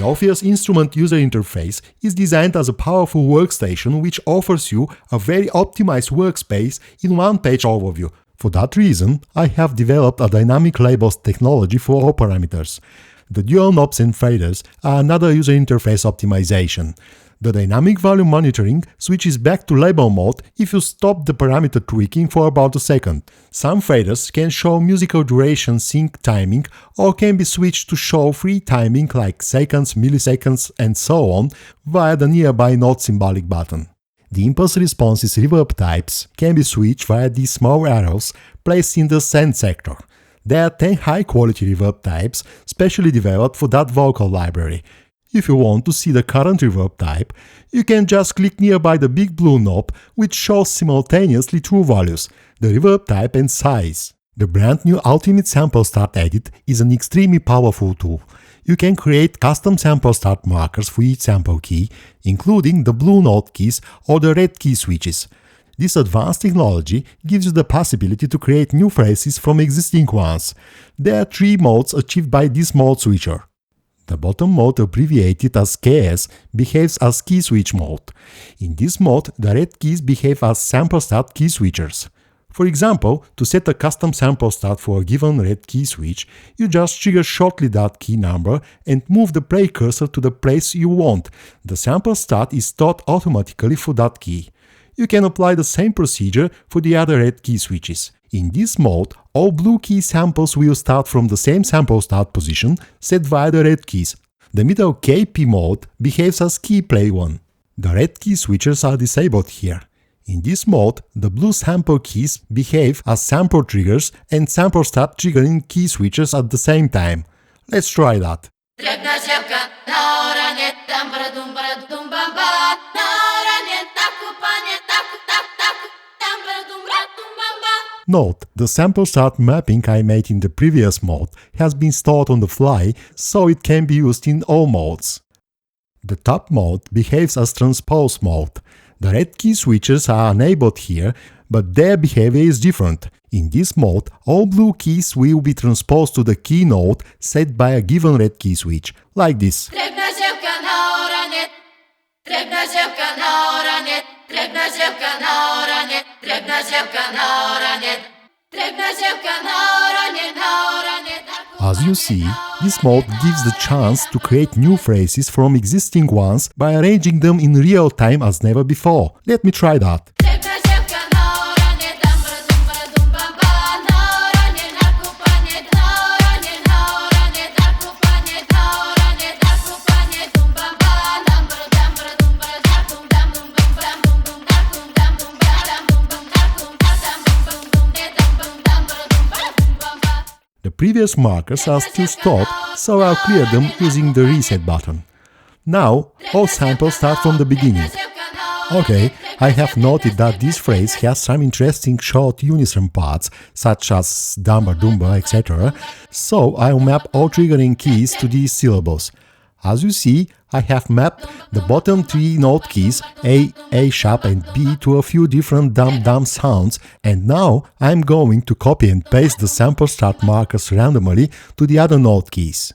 The ORPHEUS instrument user interface is designed as a powerful workstation which offers you a very optimized workspace in one-page overview. For that reason, I have developed a dynamic labels technology for all parameters. The dual knobs and faders are another user interface optimization. The dynamic volume monitoring switches back to label mode if you stop the parameter tweaking for about a second. Some faders can show musical duration sync timing or can be switched to show free timing like seconds, milliseconds and so on via the nearby note symbolic button. The impulse responses reverb types can be switched via these small arrows placed in the send sector. There are 10 high-quality reverb types specially developed for that vocal library. If you want to see the current reverb type, you can just click nearby the big blue knob which shows simultaneously two values, the reverb type and size. The brand new Ultimate Sample Start Edit is an extremely powerful tool. You can create custom sample start markers for each sample key, including the blue note keys or the red key switches. This advanced technology gives you the possibility to create new phrases from existing ones. There are 3 modes achieved by this mode switcher. The bottom mode, abbreviated as KS, behaves as key switch mode. In this mode, the red keys behave as sample start key switchers. For example, to set a custom sample start for a given red key switch, you just trigger shortly that key number and move the play cursor to the place you want. The sample start is stored automatically for that key. You can apply the same procedure for the other red key switches. In this mode, all blue key samples will start from the same sample start position set via the red keys. The middle KP mode behaves as key play one. The red key switchers are disabled here. In this mode, the blue sample keys behave as sample triggers and sample start triggering key switchers at the same time. Let's try that. Note, the sample start mapping I made in the previous mode has been stored on the fly, so it can be used in all modes. The top mode behaves as transpose mode. The red key switches are enabled here, but their behavior is different. In this mode, all blue keys will be transposed to the key node set by a given red key switch, like this. As you see, this mode gives the chance to create new phrases from existing ones by arranging them in real time as never before. Let me try that. The previous markers are still stored, so I'll clear them using the reset button. Now, all samples start from the beginning. Okay, I have noted that this phrase has some interesting short unison parts, such as dumba dumba, etc., so I'll map all triggering keys to these syllables. As you see, I have mapped the bottom 3 note keys A, A sharp and B to a few different dum-dum sounds, and now I'm going to copy and paste the sample start markers randomly to the other note keys.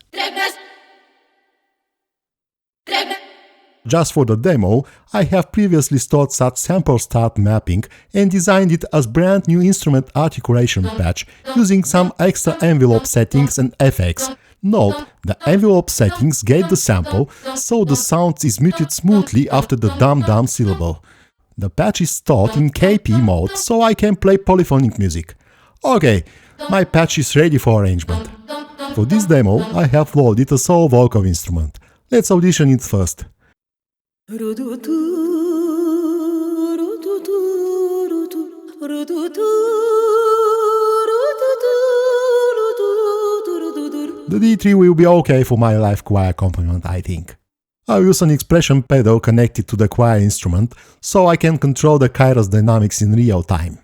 Just for the demo, I have previously stored such sample start mapping and designed it as brand new instrument articulation patch using some extra envelope settings and effects. Note, the envelope settings gate the sample, so the sound is muted smoothly after the dum-dum syllable. The patch is stored in KP mode, so I can play polyphonic music. Okay, my patch is ready for arrangement. For this demo, I have loaded a solo vocal instrument. Let's audition it first. The D3 will be okay for my live choir accompaniment, I think. I'll use an expression pedal connected to the choir instrument, so I can control the Kairos dynamics in real time.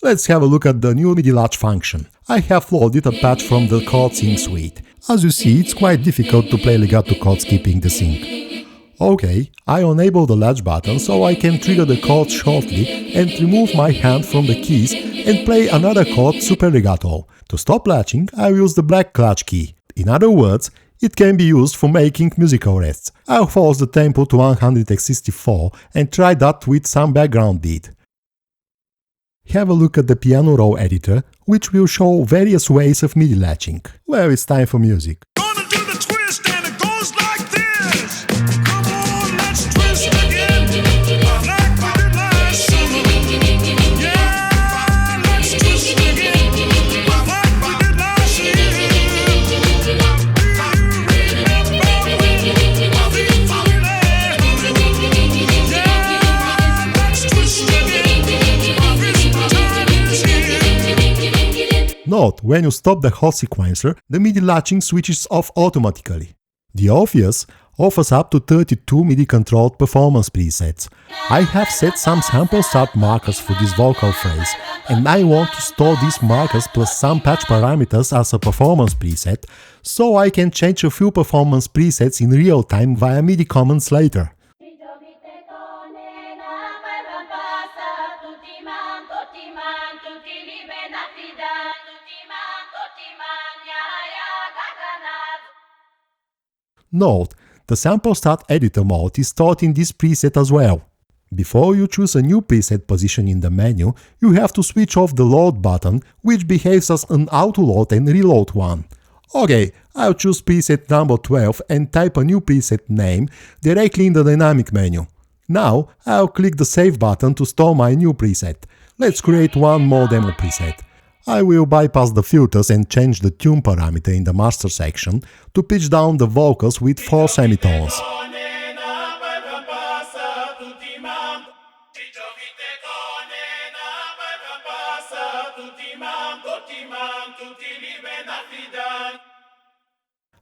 Let's have a look at the new MIDI latch function. I have loaded a patch from the chord sync suite. As you see, it's quite difficult to play legato chords skipping the sync. Okay, I enable the latch button so I can trigger the chord shortly and remove my hand from the keys and play another chord super legato. To stop latching, I use the black clutch key. In other words, it can be used for making musical rests. I'll force the tempo to 164 and try that with some background beat. Have a look at the piano roll editor, which will show various ways of MIDI latching. Well, it's time for music. Note, when you stop the whole sequencer, the MIDI latching switches off automatically. The ORPHEUS offers up to 32 MIDI-controlled performance presets. I have set some sample start markers for this vocal phrase, and I want to store these markers plus some patch parameters as a performance preset, so I can change a few performance presets in real time via MIDI commands later. Note, the sample start editor mode is stored in this preset as well. Before you choose a new preset position in the menu, you have to switch off the load button, which behaves as an auto-load and reload one. Okay, I'll choose preset number 12 and type a new preset name directly in the dynamic menu. Now, I'll click the save button to store my new preset. Let's create one more demo preset. I will bypass the filters and change the tune parameter in the master section to pitch down the vocals with 4 semitones.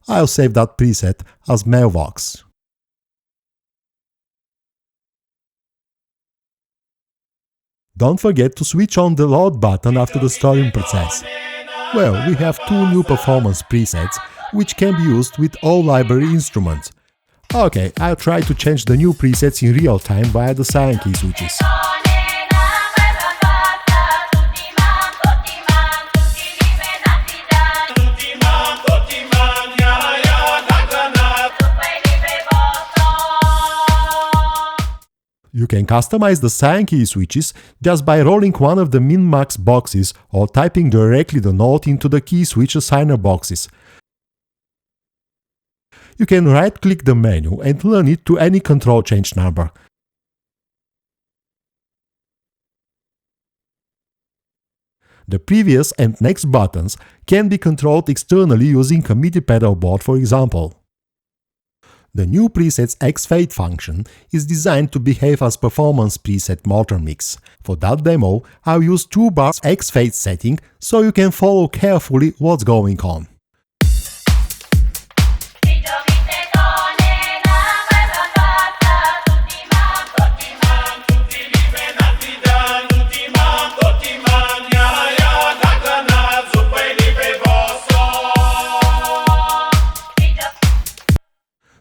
I'll save that preset as Mailbox. Don't forget to switch on the load button after the storing process. Well, we have 2 new performance presets, which can be used with all library instruments. Okay, I'll try to change the new presets in real time via the silent key switches. You can customize the sign key switches just by rolling one of the min-max boxes or typing directly the note into the key switch assigner boxes. You can right-click the menu and turn it to any control change number. The previous and next buttons can be controlled externally using a MIDI pedal board, for example. The new preset's X-Fade function is designed to behave as performance preset motor mix. For that demo, I'll use 2 bars X-Fade setting so you can follow carefully what's going on.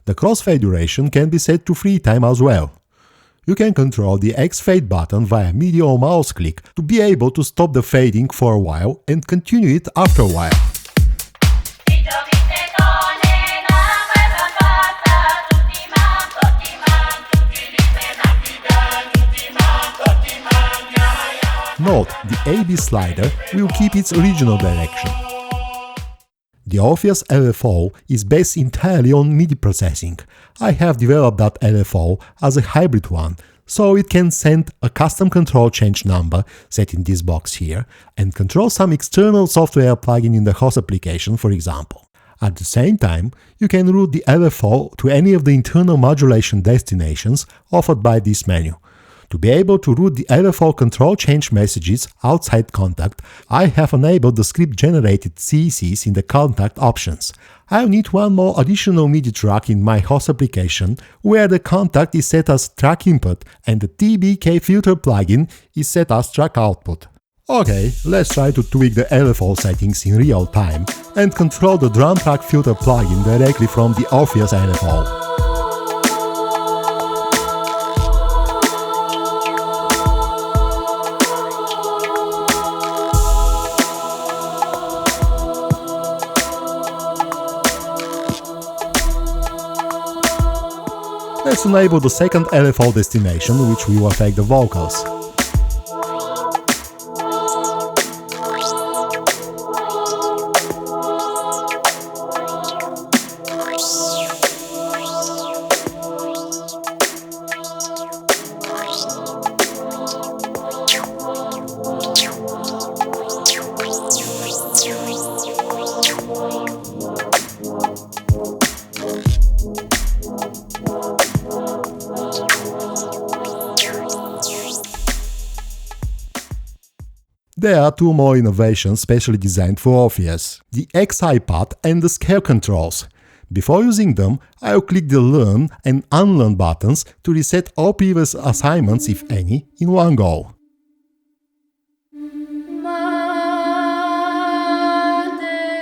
The crossfade duration can be set to free time as well. You can control the X-Fade button via MIDI or mouse click to be able to stop the fading for a while and continue it after a while. Note, the AB slider will keep its original direction. The ORPHEUS LFO is based entirely on MIDI processing. I have developed that LFO as a hybrid one, so it can send a custom control change number set in this box here and control some external software plugin in the host application, for example. At the same time, you can route the LFO to any of the internal modulation destinations offered by this menu. To be able to route the LFO control change messages outside Kontakt, I have enabled the script-generated CECs in the Kontakt options. I'll need one more additional MIDI track in my host application, where the Kontakt is set as track input and the TBK filter plugin is set as track output. Okay, let's try to tweak the LFO settings in real time and control the drum track filter plugin directly from the ORPHEUS LFO. Let's enable the second LFO destination, which will affect the vocals. There are two more innovations specially designed for ORPHEUS: the X-High path and the scale controls. Before using them, I'll click the Learn and Unlearn buttons to reset all previous assignments, if any, in one go.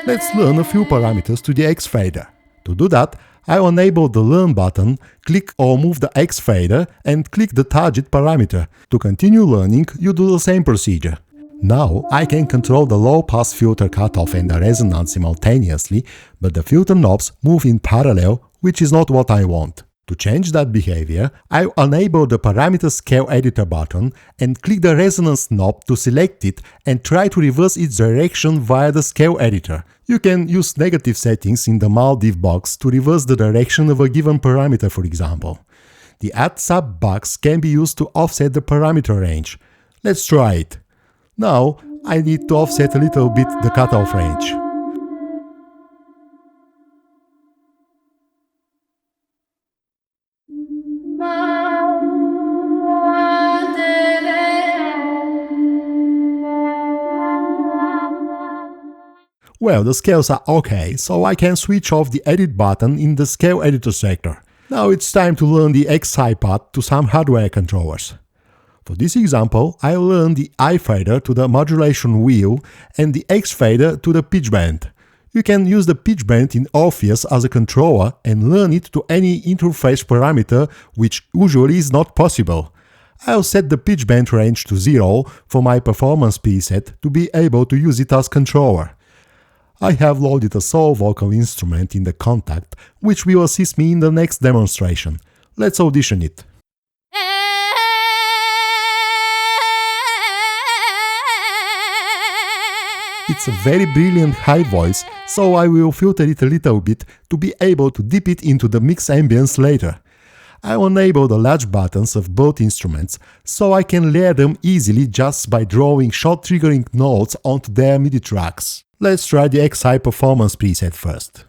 Let's learn a few parameters to the X fader. To do that, I'll enable the Learn button, click or move the X fader and click the target parameter. To continue learning, you do the same procedure. Now I can control the low-pass filter cutoff and the resonance simultaneously, but the filter knobs move in parallel, which is not what I want. To change that behavior, I'll enable the Parameter Scale Editor button and click the resonance knob to select it and try to reverse its direction via the Scale Editor. You can use negative settings in the Maldiv box to reverse the direction of a given parameter, for example. The Add Sub box can be used to offset the parameter range. Let's try it. Now I need to offset a little bit the cutoff range. Well, the scales are okay, so I can switch off the Edit button in the Scale Editor sector. Now it's time to learn the X-High path to some hardware controllers. For this example, I'll learn the I fader to the modulation wheel and the X fader to the pitch bend. You can use the pitch bend in ORPHEUS as a controller and learn it to any interface parameter, which usually is not possible. I'll set the pitch bend range to 0 for my performance preset to be able to use it as controller. I have loaded a solo vocal instrument in the Kontakt, which will assist me in the next demonstration. Let's audition it. It's a very brilliant high voice, so I will filter it a little bit to be able to dip it into the mix ambience later. I'll enable the latch buttons of both instruments, so I can layer them easily just by drawing short triggering notes onto their MIDI tracks. Let's try the X-High performance preset first.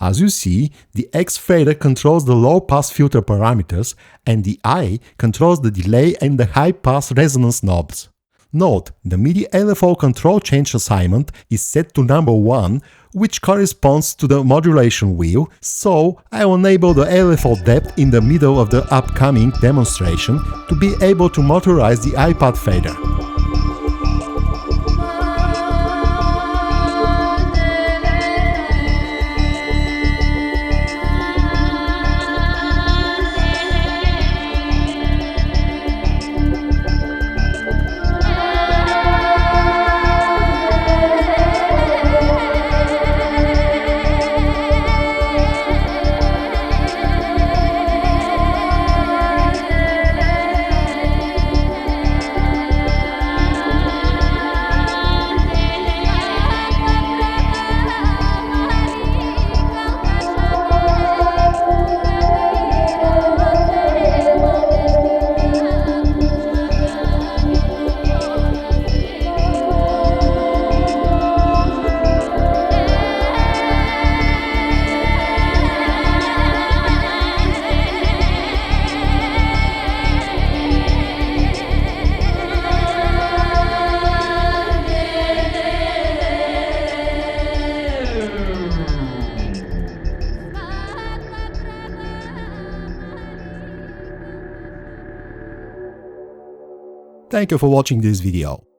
As you see, the X fader controls the low-pass filter parameters and the I controls the delay and the high-pass resonance knobs. Note, the MIDI LFO control change assignment is set to number 1, which corresponds to the modulation wheel, so I will enable the LFO depth in the middle of the upcoming demonstration to be able to motorize the iPad fader. Thank you for watching this video.